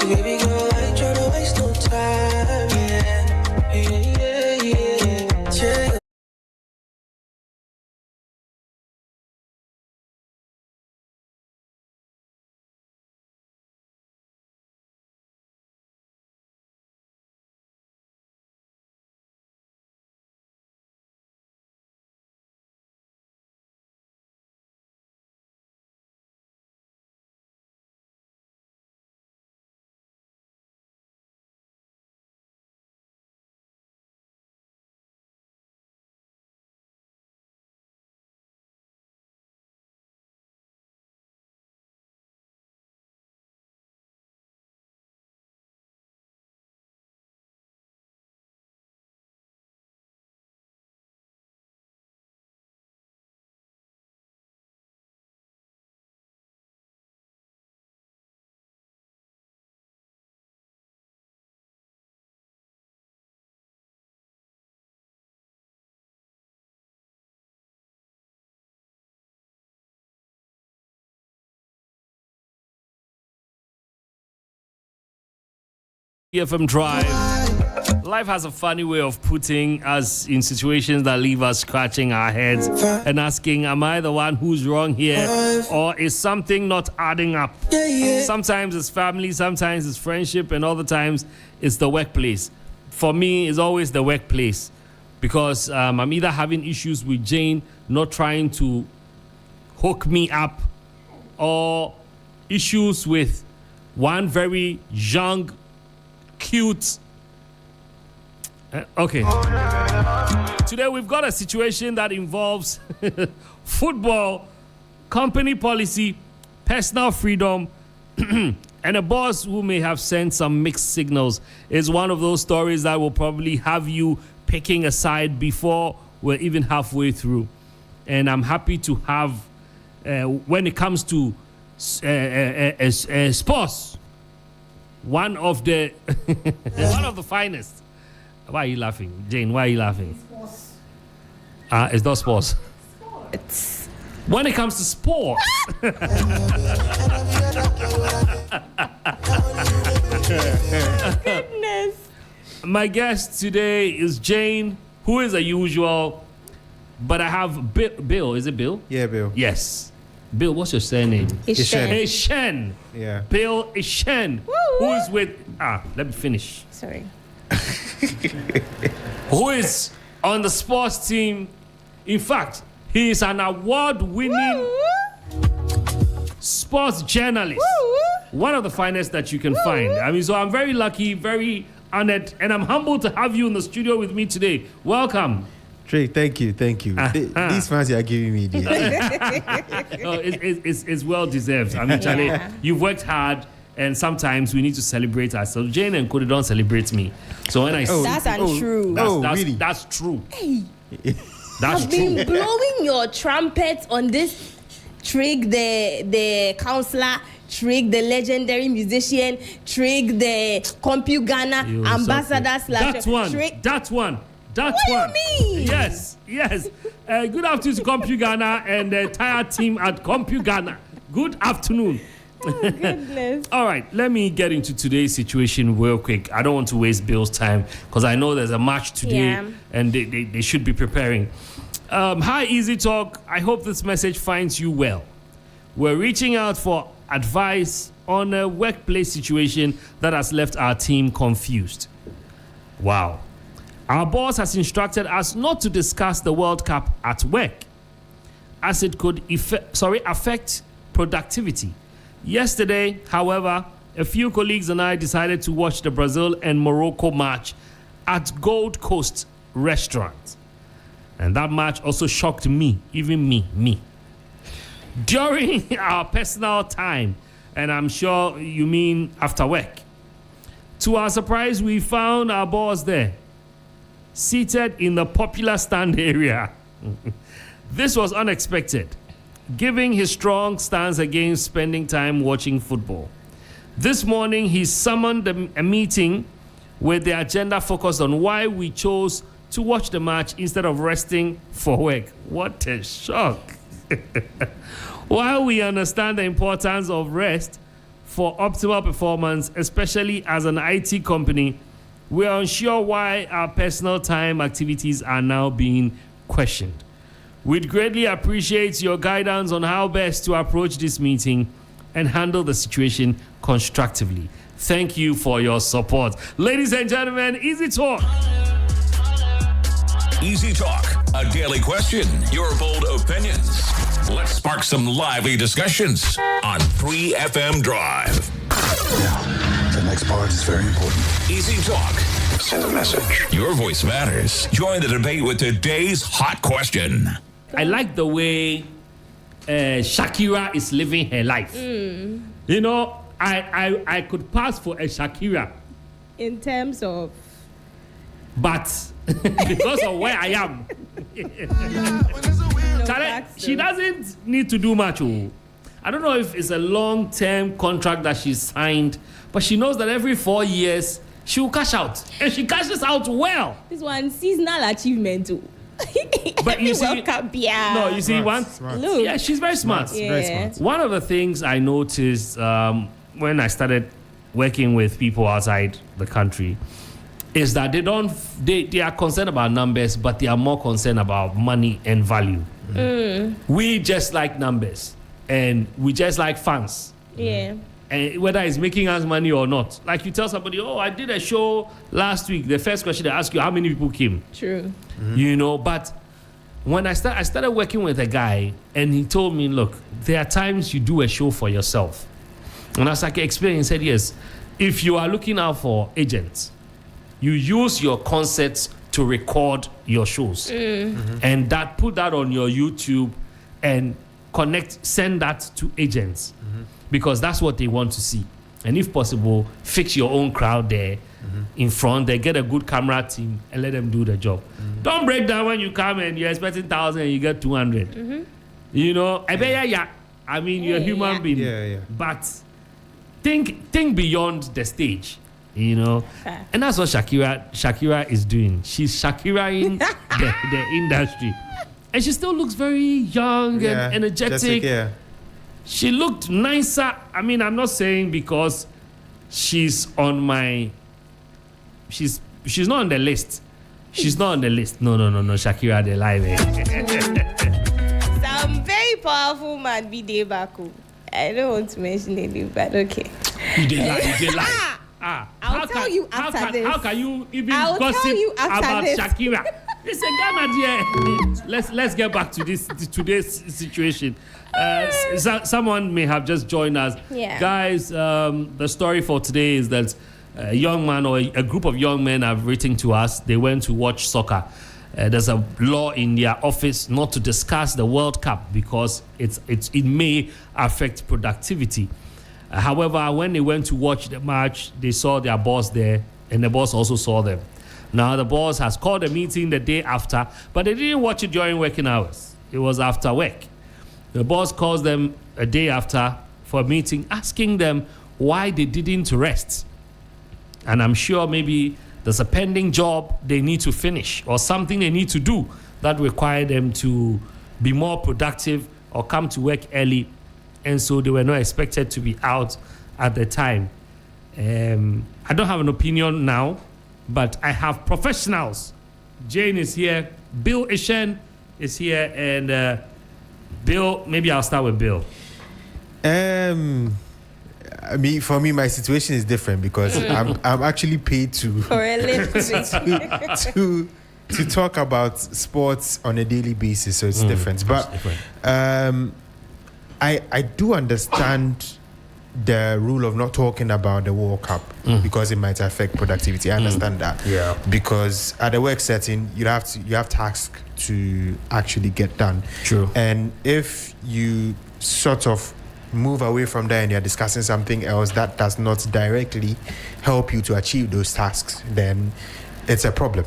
See, baby girl, I ain't tryna waste no time. Yeah. FM Drive. Life has a funny way of putting us in situations that leave us scratching our heads and asking, am I the one who's wrong here? Or is something not adding up? Sometimes it's family, sometimes it's friendship, and other times it's the workplace. For me, it's always the workplace because I'm either having issues with Jane not trying to hook me up, or issues with one very young, cute. Okay. Today we've got a situation that involves football, company policy, personal freedom, and a boss who may have sent some mixed signals. It's one of those stories that will probably have you picking a side before we're even halfway through. And I'm happy to have, when it comes to sports, one of the finest. Why are you laughing, Jane? Why are you laughing? It's not sports. It's when it comes to sports. goodness. My guest today is Jane, who is a usual, but I have Bill. Is it Bill? Yeah, Bill. Yes. Bill, what's your surname? Ishen. Yeah. Bill Ishen. Who is with... let me finish. Sorry. Who is on the sports team. In fact, he is an award-winning sports journalist. One of the finest that you can find. I mean, so I'm very lucky, very honored, and I'm humbled to have you in the studio with me today. Welcome. Trey, thank you. These fans you are giving me. It's well deserved. I mean, Charlie, you've worked hard, and sometimes we need to celebrate ourselves. Jane and Cody don't celebrate me. So when I see... That's untrue. Really? That's true. Hey. That's I've true. been blowing your trumpet on this Trig, the counselor, Trig, the legendary musician, Trig, the CompuGhana ambassador slash... That one. Trig. What do you mean? Yes. Good afternoon to CompuGhana and the entire team at CompuGhana. Good afternoon. Oh, goodness. All right, let me get into today's situation real quick. I don't want to waste Bill's time because I know there's a match today and they should be preparing. Hi, Easy Talk. I hope this message finds you well. We're reaching out for advice on a workplace situation that has left our team confused. Wow. Our boss has instructed us not to discuss the World Cup at work as it could affect productivity. Yesterday, however, a few colleagues and I decided to watch the Brazil and Morocco match at Gold Coast restaurant. And that match also shocked me, even me. During our personal time, and I'm sure you mean after work. To our surprise, we found our boss there, seated in the popular stand area. This was unexpected, given his strong stance against spending time watching football. This morning, he summoned a meeting with the agenda focused on why we chose to watch the match instead of resting for work. What a shock. While we understand the importance of rest for optimal performance, especially as an IT company. We are unsure why our personal time activities are now being questioned. We'd greatly appreciate your guidance on how best to approach this meeting and handle the situation constructively. Thank you for your support. Ladies and gentlemen, Easy Talk. Easy Talk, a daily question, your bold opinions. Let's spark some lively discussions on 3FM Drive. Yeah, the next part is very important. Easy Talk. Send a message. Your voice matters. Join the debate with today's hot question. I like the way Shakira is living her life. You know, I could pass for a Shakira. In terms of? But because of where I am. She doesn't need to do much. I don't know if it's a long-term contract that she signed, but she knows that every 4 years she will cash out. And she cashes out well. This one, seasonal achievement too. But you see, no, you see, Look. Yeah, she's very smart. Yeah. Very smart. One of the things I noticed when I started working with people outside the country is that they are concerned about numbers, but they are more concerned about money and value. We just like numbers and we just like fans. Yeah. And whether it's making us money or not. Like you tell somebody, oh, I did a show last week. The first question they ask you, how many people came? True. You know, but when I started working with a guy and he told me, look, there are times you do a show for yourself. And I was like, explain. He said, yes, if you are looking out for agents, you use your concerts to record your shows and put that on your YouTube and send that to agents because that's what they want to see. And if possible, fix your own crowd there in front. They get a good camera team and let them do the job. Don't break down when you come and you're expecting 1,000 and you get 200. You know, I mean, you're a human being. Yeah. But think beyond the stage. You know, and that's what Shakira is doing. She's Shakiraing the industry, and she still looks very young and energetic. She looked nicer. I mean, I'm not saying because she's on my. She's not on the list. She's not on the list. No. Shakira, the live. Some very powerful man be there back. I don't want to mention anything, but okay. You did lie. I'll tell you after this. How can you even I'll gossip tell you after about this. Shakira? It's a Ghana dear. Let's get back to today's situation. Someone may have just joined us. Yeah. Guys, the story for today is that a young man or a group of young men have written to us. They went to watch soccer. There's a law in their office not to discuss the World Cup because it may affect productivity. However, when they went to watch the match, they saw their boss there, and the boss also saw them. Now, the boss has called a meeting the day after, but they didn't watch it during working hours. It was after work. The boss calls them a day after for a meeting, asking them why they didn't rest. And I'm sure maybe there's a pending job they need to finish or something they need to do that require them to be more productive or come to work early. And so they were not expected to be out at the time. I don't have an opinion now, but I have professionals. Jane is here. Bill Ishen is here. And Bill, maybe I'll start with Bill. For me, my situation is different because I'm actually paid to to talk about sports on a daily basis, so it's different. But I do understand the rule of not talking about the World Cup because it might affect productivity. I understand that. Yeah. Because at a work setting, you have tasks to actually get done. True. And if you sort of move away from there and you're discussing something else that does not directly help you to achieve those tasks, then it's a problem.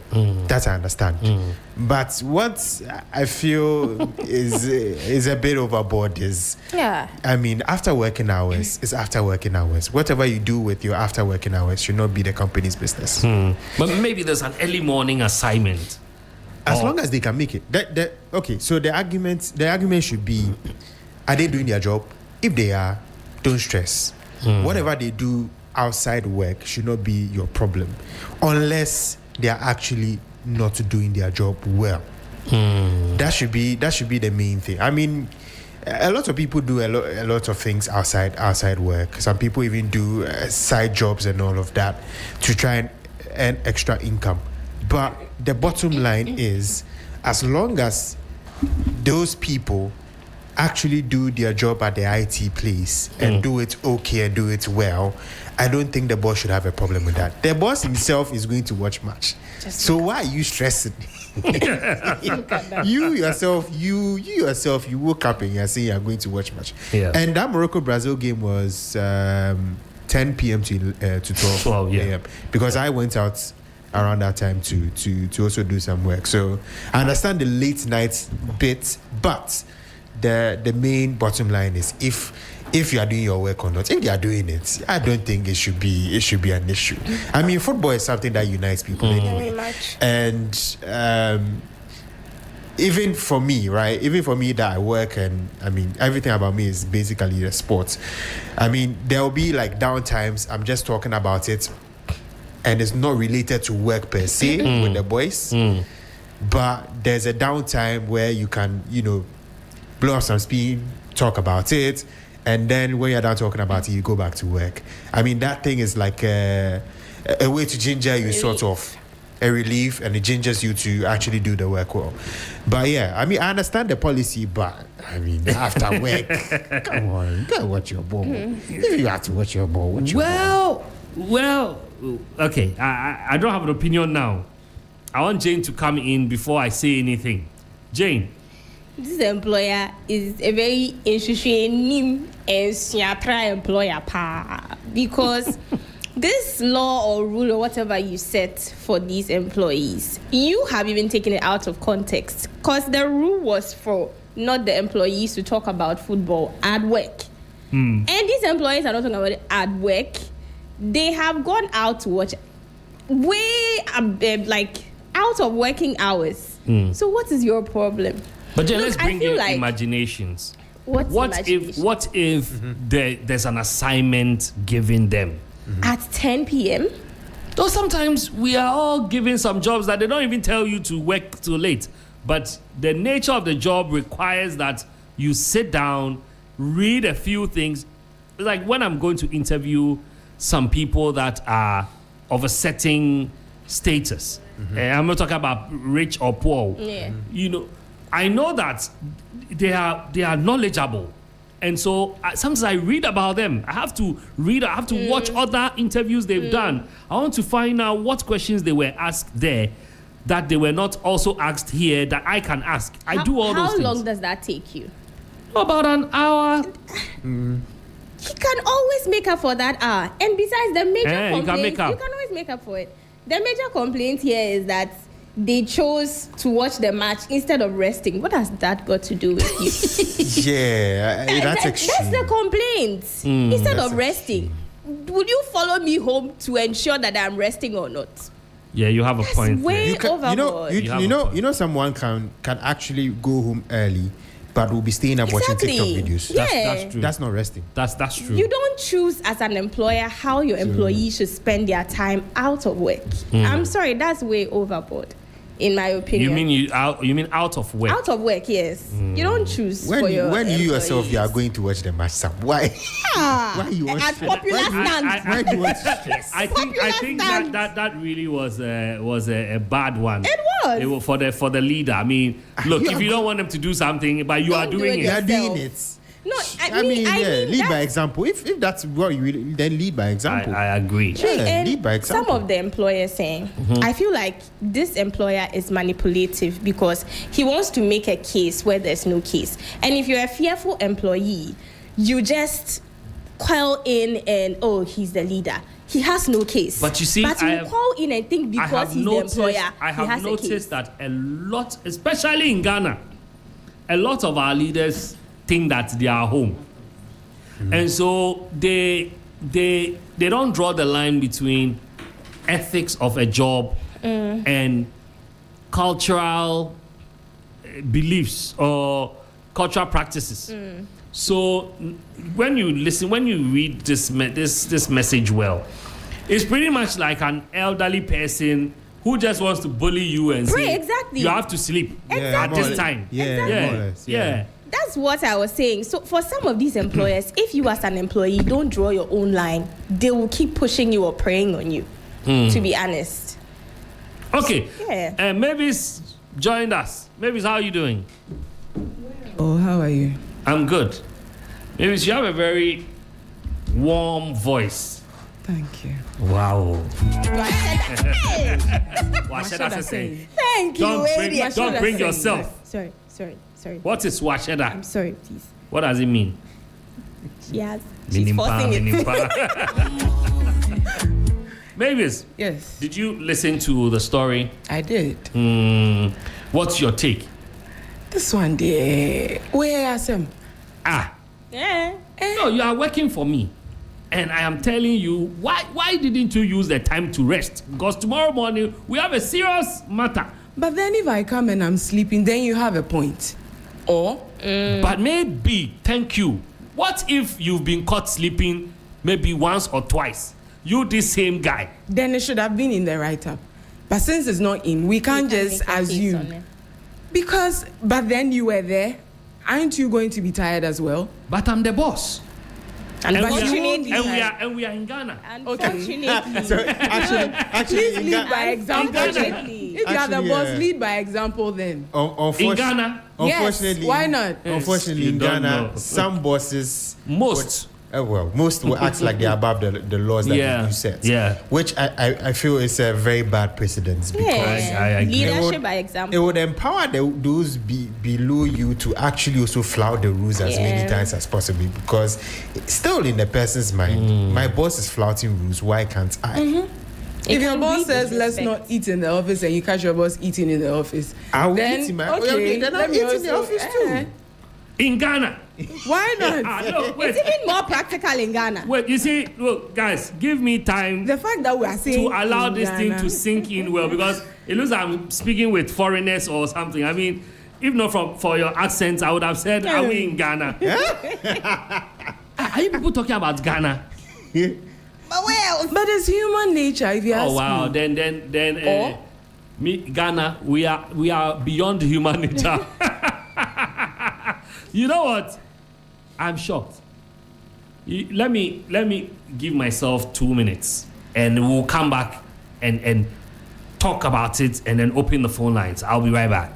That I understand. But what I feel is a bit overboard is, I mean, after working hours is after working hours. Whatever you do with your after working hours should not be the company's business. But maybe there's an early morning assignment. As long as they can make it. Okay, so the argument should be, are they doing their job? If they are, don't stress. Whatever they do outside work should not be your problem, unless they are actually not doing their job well. That should be the main thing. I mean, a lot of people do a lot of things outside work. Some people even do side jobs and all of that to try and earn extra income. But the bottom line is, as long as those people actually do their job at the IT place and do it okay and do it well, I don't think the boss should have a problem with that. The boss himself is going to watch match. So why are you stressing? You yourself, you woke up and you're saying you're going to watch match. Yeah. And that Morocco-Brazil game was 10 p.m. to 12 a.m. Because I went out around that time to also do some work. So I understand the late night bit, but the main bottom line is if you are doing your work or not. If they are doing it, I don't think it should be an issue. I mean, football is something that unites people anyway. Very much. And even for me, right? Even for me that I work, and I mean, everything about me is basically the sports. I mean, there will be like down times. I'm just talking about it, and it's not related to work per se with the boys. But there's a downtime where you can, blow up some speed, talk about it, and then when you're done talking about it, you go back to work. I mean, that thing is like a way to ginger you, sort of a relief, and it gingers you to actually do the work well. But yeah, I mean, I understand the policy, but I mean, after work, come on, you gotta watch your ball. If you have to watch your ball, watch your ball. Well, okay. I don't have an opinion now. I want Jane to come in before I say anything. Jane. This employer is a very interesting and siapra employer because this law or rule or whatever you set for these employees, you have even taken it out of context, because the rule was for not the employees to talk about football at work. And these employees are not talking about it at work. They have gone out to watch way like out of working hours. So what is your problem? But Jane, Look, let's bring I feel in like imaginations. What if there's an assignment given them at 10 p.m.? Though sometimes we are all given some jobs that they don't even tell you to work too late. But the nature of the job requires that you sit down, read a few things. Like when I'm going to interview some people that are of a certain status. I'm not talking about rich or poor. Yeah. I know that they are knowledgeable, and so sometimes I read about them. I have to watch other interviews they've done. I want to find out what questions they were asked there that they were not also asked here that I can ask. I do all those things. How long does that take you? About an hour. He can always make up for that hour. And besides the major complaint, you can always make up for it. The major complaint here is that they chose to watch the match instead of resting. What has that got to do with you? That's extreme. That's the complaint. Instead of resting, would you follow me home to ensure that I'm resting or not? Yeah, you have a point. Way there. overboard. Someone can actually go home early, but will be staying up watching TikTok videos. Yeah. That's true. That's not resting. That's true. You don't choose as an employer how your employees should spend their time out of work. I'm sorry, that's way overboard, in my opinion. You mean out of work? Out of work, yes. You don't choose When for your you yourself employees. you are going to watch the match, Sam, why? Why you want At popular stand. Why do you want to stress? I think stand. that really was a bad one. It was. For the leader. I mean, look, if you don't want them to do something, but you are Don't do doing it it. You are yourself. doing it. No, I mean, lead by that's- example. If that's what you really, then lead by example. I agree. Yeah, And lead by some example. of the employers saying, I feel like this employer is manipulative because he wants to make a case where there's no case. And if you're a fearful employee, you just coil in and, he's the leader. He has no case. But you see, but you call in and think because he's the employer, I he has have a case. noticed that a lot, especially in Ghana, a lot of our leaders think that they are home. And so they don't draw the line between ethics of a job and cultural beliefs or cultural practices. So when you listen, when you read this message well, it's pretty much like an elderly person who just wants to bully you and say, exactly. you have to sleep at this time. Yeah, more or less, yeah. That's what I was saying. So for some of these employers, if you as an employee don't draw your own line, they will keep pushing you or preying on you, to be honest. Okay. Yeah. Mavis joined us. Mavis, how are you doing? Oh, how are you? I'm good. Mavis, you have a very warm voice. Thank you. Wow. Washeda saying? Thank you. Don't bring yourself. Sorry. What is Washeda? I'm sorry, please. What does it mean? Yes. She's forcing it. Mavis, Yes, did you listen to the story? I did. What's your take? This one, there. Where are some? Yeah. No, you are working for me. And I am telling you, why didn't you use the time to rest? Because tomorrow morning, we have a serious matter. But then if I come and I'm sleeping, then you have a point. Or? But maybe, thank you. What if you've been caught sleeping maybe once or twice? You, this same guy. Then it should have been in the write-up. But since it's not in, we can't just assume. But then you were there. Aren't you going to be tired as well? But I'm the boss. Unfortunately. And we are in Ghana. Unfortunately. So actually, Please lead by example. Unfortunately. If you are the Actually, boss, lead by example then. In Ghana, Yes, why not? Unfortunately, You in don't Ghana, know. some bosses most. most will act like they're above the laws that you set. Yeah. Which I feel is a very bad precedence because Yeah. I agree. Leadership by it example. would empower those below you to actually also flout the rules as many times as possible, because it's still in the person's mind, my boss is flouting rules, why can't I? If your can boss be says let's disrespect. not eat in the office and you catch your boss eating in the office, I will then eat in my okay, then I'll let me eat in the also- office too. In Ghana. Why not? No, wait. It's even more practical in Ghana. Wait, you see, look, guys, give me time The fact that we are saying to allow in this thing Ghana- to sink in well, because it looks like I'm speaking with foreigners or something. I mean, if not for your accents, I would have said, are we in Ghana? Are you people talking about Ghana? But well, But it's human nature, if you ask Oh wow, me. then me Ghana, we are beyond human nature. You know what? I'm shocked. Let me give myself 2 minutes, and we'll come back and talk about it, and then open the phone lines. I'll be right back.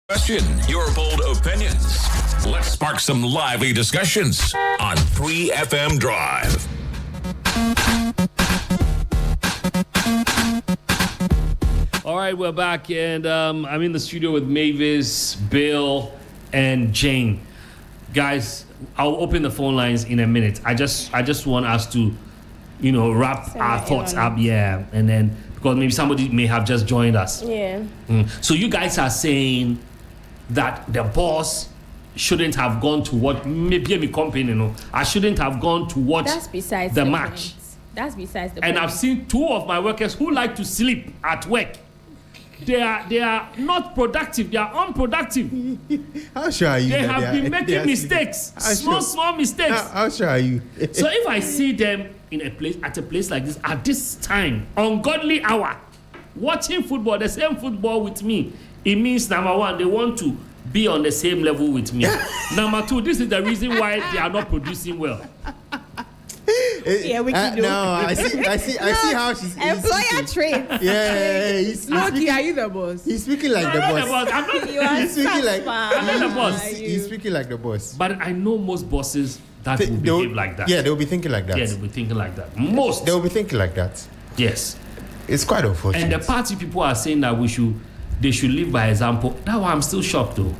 Question your bold opinions. Let's spark some lively discussions on 3FM Drive. All right, we're back, and I'm in the studio with Mavis, Bill, and Jane. Guys, I'll open the phone lines in a minute. I just want us to, wrap our thoughts up, and then because maybe somebody may have just joined us. Yeah. So you guys are saying that the boss shouldn't have gone to what maybe me company, I shouldn't have gone to watch the match. That's besides the point. And point. I've seen two of my workers who like to sleep at work. They are not productive. They are unproductive. How sure are you? They have been making mistakes, small mistakes. How sure are you? So if I see them at a place like this at this time, ungodly hour, watching football, the same football with me, it means number one, they want to be on the same level with me. Number two, this is the reason why they are not producing well. Yeah, we can do. No, I see how she's employer trait. Yeah, Lucky, are you the boss? He's speaking like the boss. I'm not. He's speaking like I'm not the boss. He's speaking like the boss. But I know most bosses that will behave like that. Yeah, they'll be thinking like that. Yeah, they'll be thinking like that. Most. They'll be thinking like that. Yes. It's quite unfortunate. And the party people are saying that they should live by example. That one I'm still shocked though.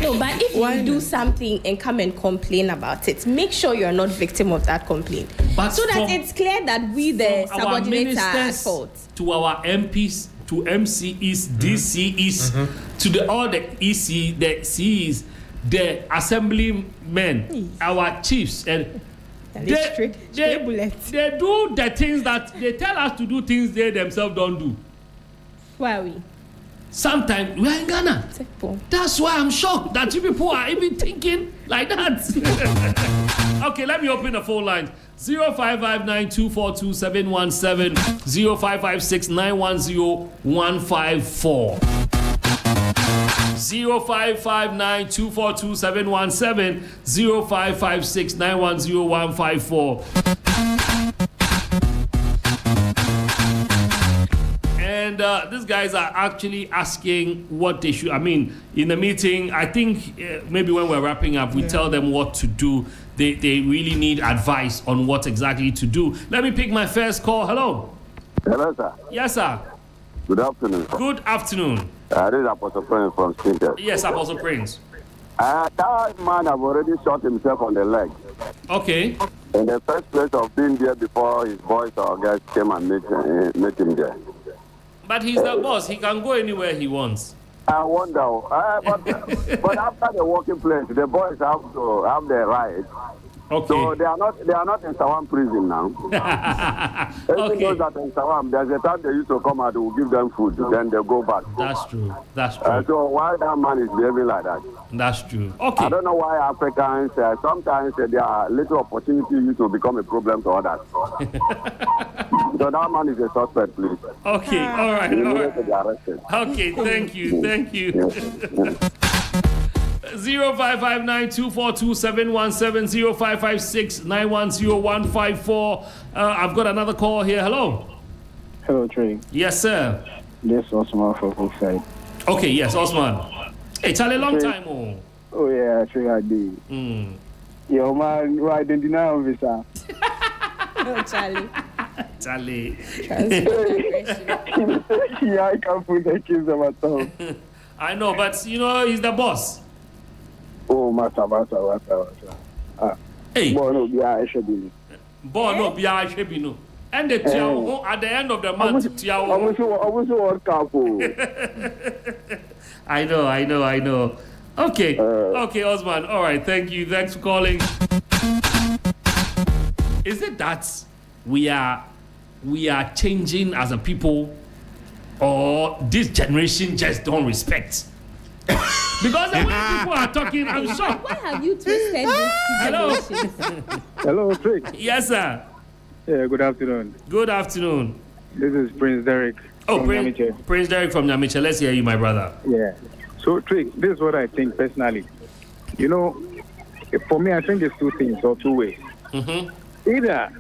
No, but if you do something and come and complain about it, make sure you're not victim of that complaint. But so that it's clear that we, the subordinates, are at fault. To our MPs, to MCEs, DCEs, to all the EC, the CEs, the assemblymen, our chiefs, and they do the things that they tell us to do, things they themselves don't do. Where are we? Sometimes we are in Ghana. That's why I'm shocked that you people are even thinking like that. Okay, let me open the phone lines. 0559242717, 0556910154. 0559242717, 0556910154. And these guys are actually asking what they should. I mean, in the meeting, I think maybe when we're wrapping up, we tell them what to do. They really need advice on what exactly to do. Let me pick my first call. Hello. Hello, sir. Yes, sir. Good afternoon, sir. Good afternoon. This is Apostle Prince from Stinker. Yes, Apostle Prince. That man have already shot himself on the leg. Okay. In the first place of being there before his boys or guys came and met him there. But he's the boss. He can go anywhere he wants. I wonder. But after the working place, the boys have to have the right. Okay. So they are not in Sawam prison now. Everyone knows that in Sawam, there's a time they used to come out, will give them food, then they go back. That's true. That's true. So why that man is behaving like that? That's true. Okay. I don't know why Africans, sometimes there are little opportunity used to become a problem to others. So that man is a suspect, please. Okay. All right. He needs to be arrested. Okay. Thank you. 0559242717, 0556910154. I've got another call here. Hello. Hello, Trey. Yes, sir. This is Osman from Brookside. Okay, yes, Osman. Hey, Charlie, long time. Oh, yeah, Trey, I did. Yo, man, why didn't you know this? Oh, Charlie. Charlie. Yeah, I can't put the kids on my tongue. I know, but he's the boss. Oh, master. Hey. Bono, yeah, I should be. Bono, yeah, I should be. No. And the tiao at the end of the month, tiao. I was World Cup. I know. Okay. Okay, Osman. All right. Thank you. Thanks for calling. Is it that we are changing as a people, or this generation just don't respect? Because the way people are talking, I'm shocked. Why have you twisted this situation? Hello, Trick. Yes, sir. Yeah, good afternoon. Good afternoon. This is Prince Derek. Oh, Prince Derek from Nyamiche. Let's hear you, my brother. Yeah. So, Trick, this is what I think personally. For me, I think there's two things or two ways. Mm-hmm. Either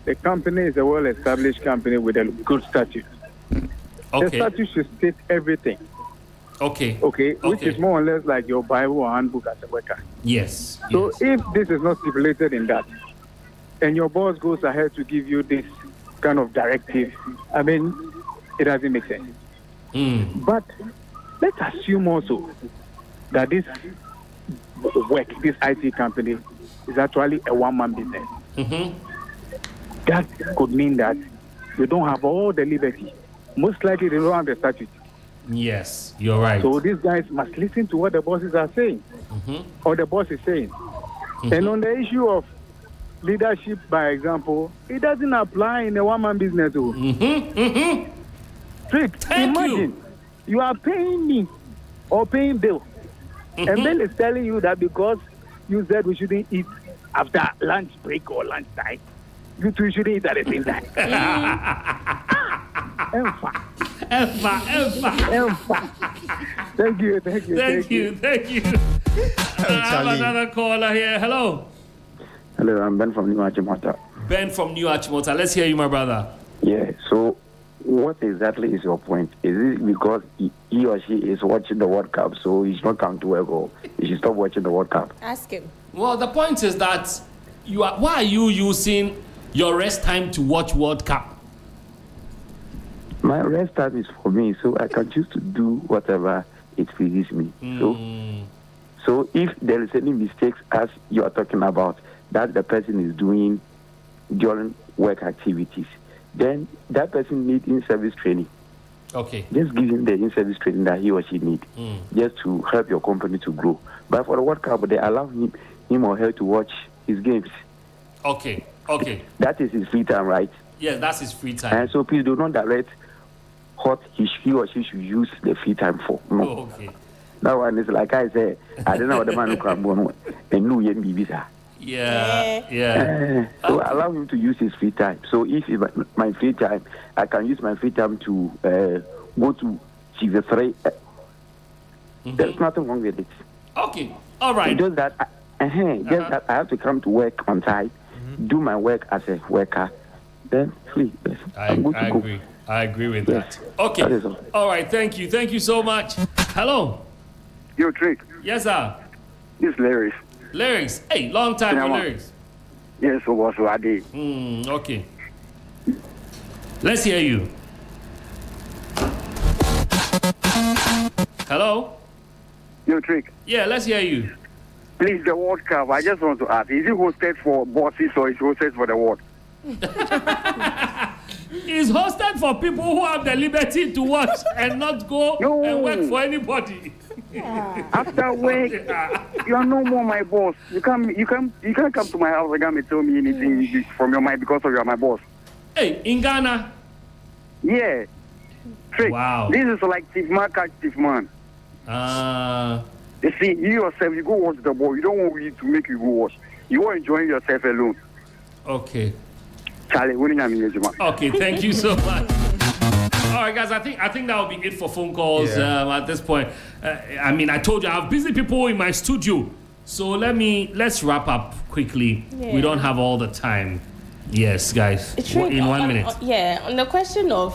the company is a well-established company with a good statute. Okay. The statute should state everything. Okay. Which is more or less like your Bible or handbook as a worker. Yes. So if this is not stipulated in that, and your boss goes ahead to give you this kind of directive, I mean, it doesn't make sense. But let's assume also that this this IT company, is actually a one-man business. That could mean that they don't have all the liberty. Most likely, they don't have the statute. Yes, you're right. So these guys must listen to what the bosses are saying, or the boss is saying. And on the issue of leadership, by example, it doesn't apply in a one-man business. Trick, imagine you are paying me or paying Bill, and Bill is telling you that because you said we shouldn't eat after lunch break or lunch time, you two shouldn't eat at the same time. Thank you. Thank you. I have another caller here. Hello. Hello, I'm Ben from New Achimota. Ben from New Achimota. Let's hear you, my brother. Yeah, so what exactly is your point? Is it because he or she is watching the World Cup, so he should not come to work, or he should stop watching the World Cup? Ask him. Well, the point is that why are you using your rest time to watch World Cup? My rest time is for me, so I can choose to do whatever it pleases me. So if there is any mistakes, as you are talking about, that the person is doing during work activities, then that person needs in-service training. Okay. Just give him the in-service training that he or she needs, just to help your company to grow. But for the World Cup, they allow him or her to watch his games. Okay. That is his free time, right? Yes, that's his free time. And so please do not direct what he or she should use the free time for. No. Oh, okay. That one is like I say, I don't know what the man who can go and no yen be visa. Yeah. So allow him to use his free time. So if my free time, I can use my free time to go to Chief 3. There's nothing wrong with it. Okay. All right. Just that, just that I have to come to work on time, do my work as a worker, then free. Yes. I agree with that. Okay. That all right. Thank you. Thank you so much. Hello. Yo, Trick. Yes, sir. This Larry. Lyrics. Hey, long time for lyrics. Yes, so what's what I did. Okay. Let's hear you. Hello? Yo, Trick. Yeah, let's hear you. Please, the World Cup, I just want to ask, is it hosted for bosses or is it hosted for the world? It's hosted for people who have the liberty to watch and not go and work for anybody. After work, you are no more my boss. You can't come to my house and tell me anything from your mind because you are my boss. Hey, in Ghana? Yeah. Trick. Wow. This is like Chief Man catch Chief Man. You see, you yourself, you go watch the ball. You don't want me to make you go watch. You are enjoying yourself alone. Okay. Charlie, okay, thank you so much. All right, guys, I think that will be it for phone calls at this point. I mean, I told you I have busy people in my studio, so let's wrap up quickly. Yeah. We don't have all the time. Yes, guys, in 1 minute. On the question of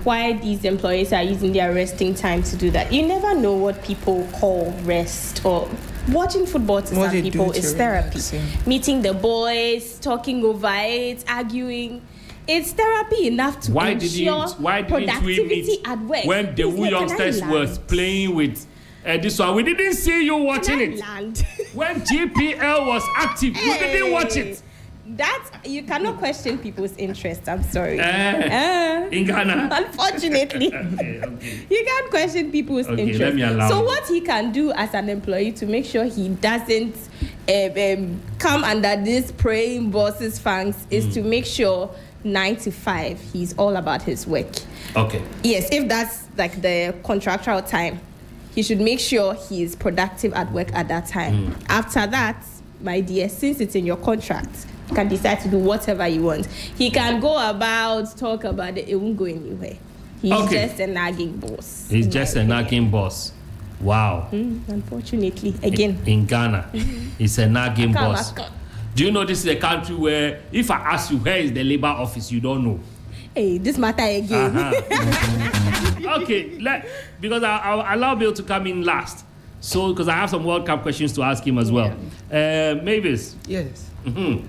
why these employees are using their resting time to do that, you never know what people call rest or. Watching football to some people is therapy. Meeting the boys, talking over it, arguing. It's therapy enough to ensure productivity at work. When the Wu youngsters was playing with this one, we didn't see you watching it. When GPL was active, you didn't watch it. That you cannot question people's interest. I'm sorry. In Ghana, unfortunately, you can't question people's interest. Let me allow so what he can do as an employee to make sure he doesn't come under this praying boss's fangs is to make sure 9 to 5 he's all about his work. Okay. Yes, if that's like the contractual time, he should make sure he is productive at work at that time. After that, my dear, since it's in your contract, you can decide to do whatever you want. He can go about, talk about it, it won't go anywhere. He's just a nagging boss. He's just a nagging boss. Wow. Unfortunately, again. In Ghana, he's a nagging boss. Do you know this is a country where if I ask you where is the labor office, you don't know? Hey, this matter again. Okay, because I'll allow Bill to come in last. So, because I have some World Cup questions to ask him as well. Mavis. Yes. Mm-hmm.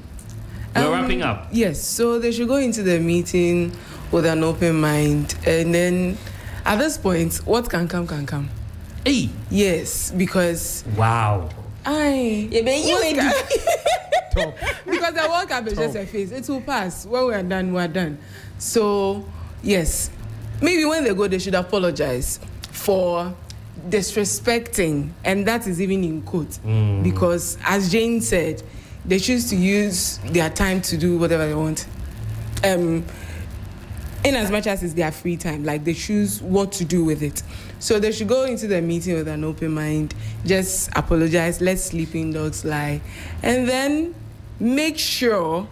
We're wrapping up. Yes, so they should go into the meeting with an open mind. And then at this point, what can come, can come. Hey. Yes, because... Wow. Because the World Cup is just a phase. It will pass. When we are done, we are done. So, yes. Maybe when they go, they should apologize for disrespecting. And that is even in quote. Because, as Jane said, they choose to use their time to do whatever they want. In as much as it's their free time, like they choose what to do with it. So they should go into the meeting with an open mind, just apologize, let sleeping dogs lie, and then make sure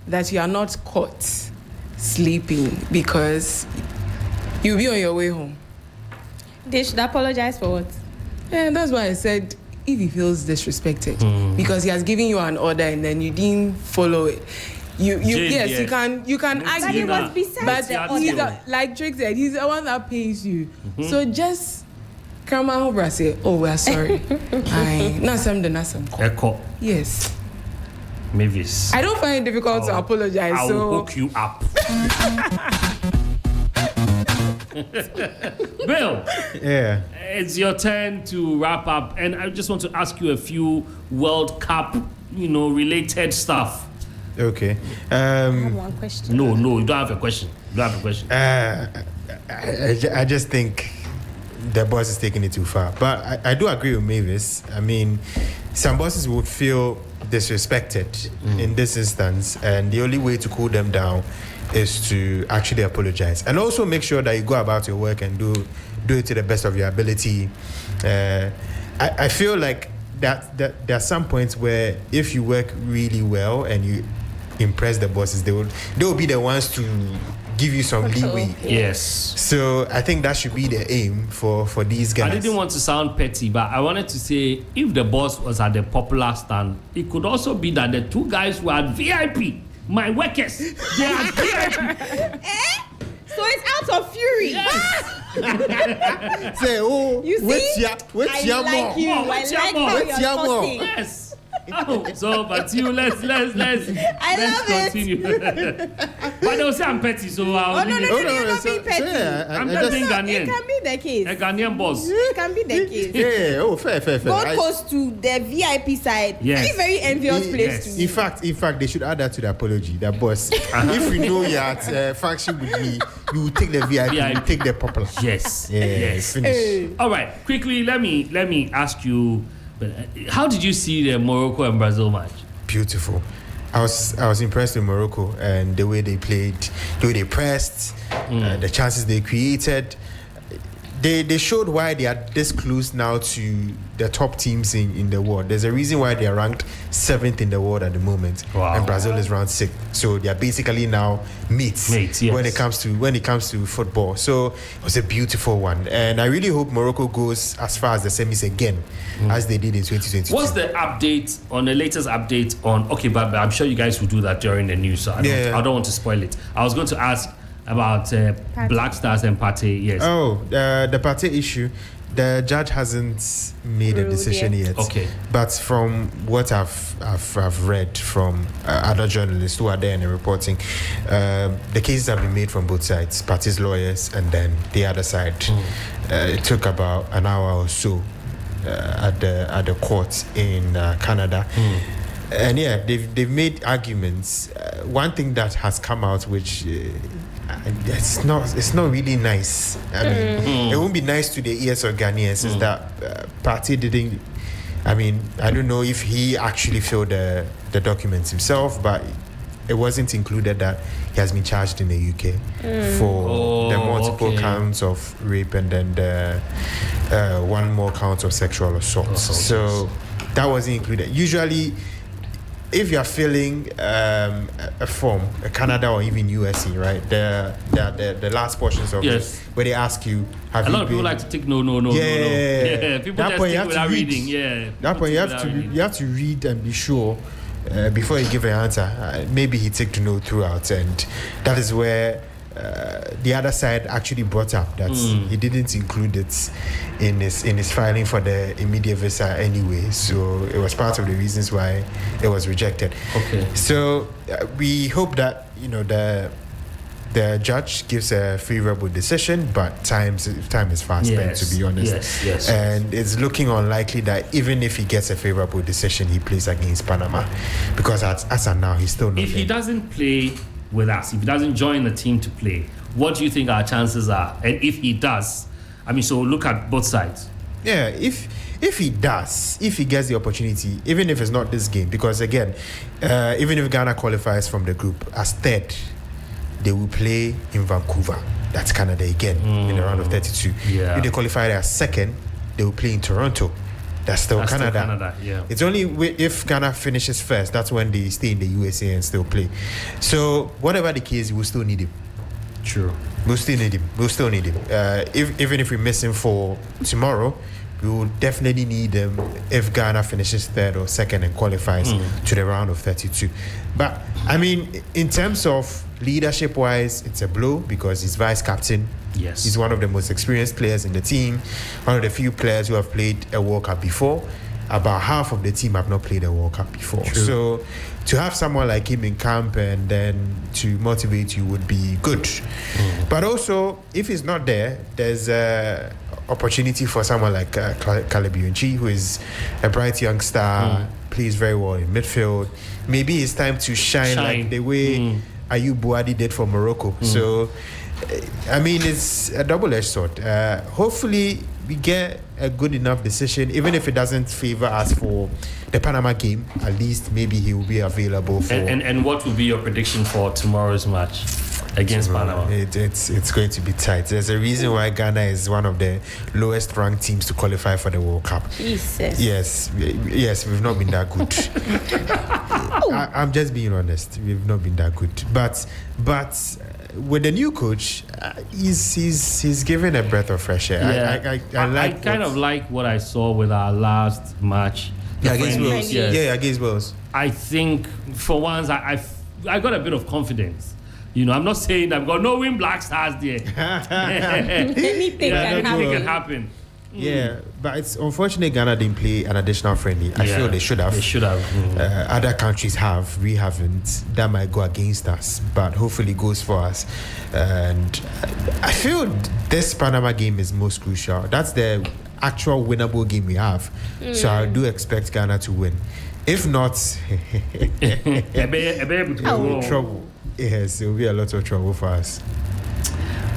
that you are not caught sleeping because you'll be on your way home. They should apologize for what? And that's why I said if he feels disrespected because he has given you an order and then you didn't follow it. You can argue, but it was besides the order. Like Trick said, he's the one that pays you. So just come out and say, "Oh, we're sorry." Echo. Yes. Mavis. I don't find it difficult to apologize. I'll hook you up. Bill. Yeah. It's your turn to wrap up, and I just want to ask you a few World Cup, related stuff. Okay. I have one question. No, you don't have a question. I just think the boss is taking it too far. But I do agree with Mavis. I mean, some bosses would feel disrespected in this instance, and the only way to cool them down is to actually apologize. And also make sure that you go about your work and do it to the best of your ability. I feel like that there are some points where if you work really well and you impress the bosses, they will be the ones to give you some leeway. Yes. So I think that should be the aim for these guys. I didn't want to sound petty, but I wanted to say if the boss was at the popular stand, it could also be that the two guys were at VIP. My workers, they are VIP. So it's out of fury. Say, you see, I like you. I like how you're talking. Yes. So, but let's continue. But they'll say I'm petty, so I'll no, you're not being petty. I'm just being Ghanaian. It can be the case. A Ghanaian boss. It can be the case. Yeah, fair. Gold Coast to the VIP side. Yes. Very envious place to be. In fact, they should add that to the apology. That boss, if you know you're at function with me, you will take the VIP. You will take the popular. Yes. Yeah, yes. Finish. All right. Quickly, let me ask you. How did you see the Morocco and Brazil match? Beautiful. I was impressed with Morocco and the way they played, the way they pressed, the chances they created. They showed why they are this close now to the top teams in the world. There's a reason why they are ranked 7th in the world at the moment, and Brazil is ranked 6th. So they are basically now mates yes. when it comes to football. So it was a beautiful one, and I really hope Morocco goes as far as the semis again, as they did in 2022. What's the latest update on? Okay, but I'm sure you guys will do that during the news. So I don't want to spoil it. I was going to ask about Black Stars and Partey, yes. Oh, the Partey issue, the judge hasn't made a decision yet. Okay. But from what I've read from other journalists who are there in the reporting, the cases have been made from both sides, Partey's lawyers and then the other side. It took about an hour or so at the court in Canada. And they've made arguments. One thing that has come out, which it's not really nice. I mean, it won't be nice to the ears of Ghanaians. Is that Partey didn't? I mean, I don't know if he actually filled the documents himself, but it wasn't included that he has been charged in the UK for the multiple counts of rape and then the one more count of sexual assault. So that wasn't included. Usually, if you are filling a form, Canada or even USA, right? The last portions of it, where they ask you, have a you lot of people like to take no. Yeah, people that just point take without reading. Yeah, that point you have to read and be sure before you give an answer. Maybe he took no throughout, and that is where the other side actually brought up that he didn't include it in his filing for the immediate visa anyway. So it was part of the reasons why it was rejected. Okay. So we hope that the judge gives a favorable decision, but time is fast spent, to be honest. Yes. And it's looking unlikely that even if he gets a favorable decision, he plays against Panama, because as of now, he's still not. If he doesn't play with us, if he doesn't join the team to play, what do you think our chances are? And if he does, I mean, so look at both sides. Yeah, if he does, if he gets the opportunity, even if it's not this game, because again, even if Ghana qualifies from the group as third, they will play in Vancouver. That's Canada again in the round of 32. Yeah. If they qualify as second, they will play in Toronto. That's still Canada. Yeah. It's only if Ghana finishes first, that's when they stay in the USA and still play. So whatever the case, we'll still need him. True. We'll still need him. Even if we miss him for tomorrow, we will definitely need him if Ghana finishes third or second and qualifies to the round of 32. But I mean, in terms of leadership-wise, it's a blow because he's vice captain. Yes. He's one of the most experienced players in the team, one of the few players who have played a World Cup before. About half of the team have not played a World Cup before. True. So to have someone like him in camp and then to motivate you would be good. But also, if he's not there, there's a opportunity for someone like Caleb Yunchi, who is a bright young star, plays very well in midfield. Maybe it's time to shine. Like the way Ayub Bouadi did for Morocco. So, I mean, it's a double-edged sword. Hopefully, we get a good enough decision, even if it doesn't favor us for the Panama game. At least maybe he will be available for. And what will be your prediction for tomorrow's match against Panama? It's going to be tight. There's a reason why Ghana is one of the lowest ranked teams to qualify for the World Cup. Jesus. Yes, we've not been that good. I'm just being honest. We've not been that good. But with the new coach, he's given a breath of fresh air. Yeah. I kind of like what I saw with our last match. Against Wales. Yes. Yeah, against Wales. I think for once I got a bit of confidence. You know, I'm not saying I've got no win Black Stars there. Anything can happen. Yeah, but it's unfortunate Ghana didn't play an additional friendly. I feel they should have. They should have. Other countries have. We haven't. That might go against us, but hopefully it goes for us. And I feel this Panama game is most crucial. That's the actual winnable game we have. So I do expect Ghana to win. If not, trouble. Yes, it will be a lot of trouble for us.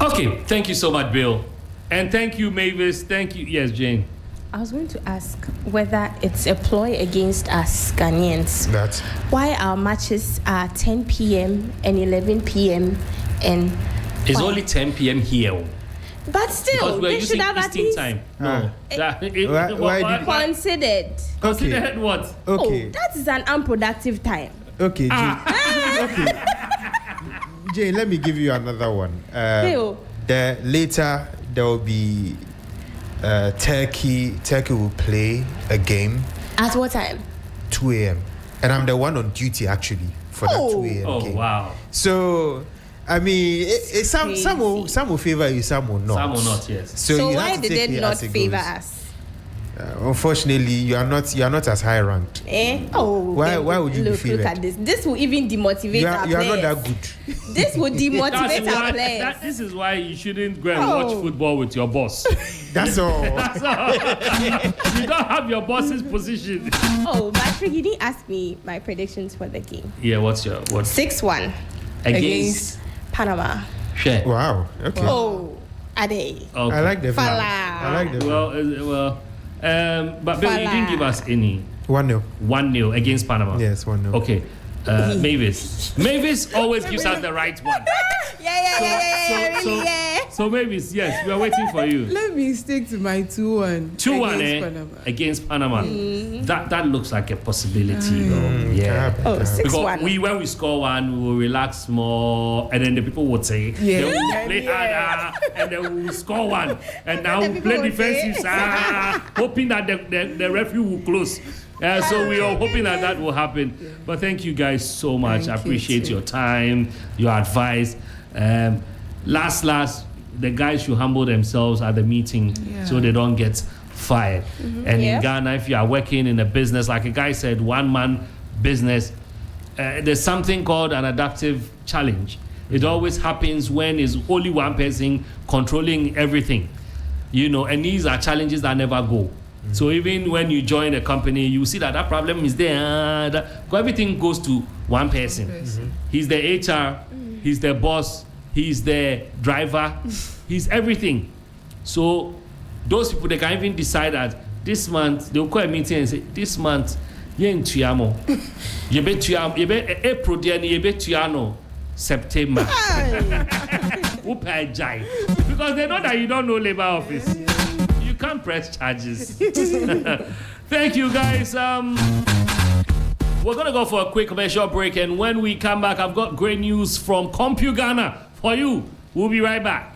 Okay, thank you so much, Bill. And thank you, Mavis. Thank you. Yes, Jane. I was going to ask whether it's a ploy against us Ghanaians. That. Why our matches are 10 p.m. and 11 p.m. and... It's only 10 p.m. here. But still, they should have at least... time. No. Why considered. Considered what? Okay. That is an unproductive time. Okay, Jane. Okay. Jane, let me give you another one. Later there will be Turkey will play a game at what time? 2 a.m. and I'm the one on duty actually for that 2 a.m. game. Wow. So I mean, some will favor you, some will not. Some will not, yes. So why did they not favor us? Unfortunately, you are not as high ranked. Why would you be favored? Look at this. This will even demotivate our players. You are not that good. This will demotivate our players. This is why you shouldn't go and watch football with your boss. That's all. That's all. You don't have your boss's position. But you didn't ask me my predictions for the game. Yeah, what's 6-1 against Panama. Share. Wow. Okay. Ade. Okay. I like the Well. But Bill, you didn't give us any. 1-0. 1-0 against Panama. Yes, 1-0. Okay. Mavis always gives us the right one. Yeah. So Mavis, yes, we are waiting for you. Let me stick to my 2-1. 2-1 against Panama. That looks like a possibility, though. Yeah. 6-1. Because when we score one, we will relax more, and then the people would say, then we will play harder, and then we will score one, and now we play defensive, hoping that the referee will close. So we are hoping that will happen. But thank you guys so much. I appreciate your time, your advice. last, the guys should humble themselves at the meeting so they don't get fired. And in Ghana, if you are working in a business, like a guy said, one-man business, there's something called an adaptive challenge. It always happens when it's only one person controlling everything, and these are challenges that never go. So even when you join a company, you see that problem is there. Everything goes to one person. He's the HR, he's the boss, he's the driver, he's everything. So those people, they can even decide that this month, they'll call a meeting and say, this month, April, September. Because they know that you don't know labor office. You can't press charges. Thank you, guys. We're going to go for a quick commercial break, and when we come back, I've got great news from CompuGhana for you. We'll be right back.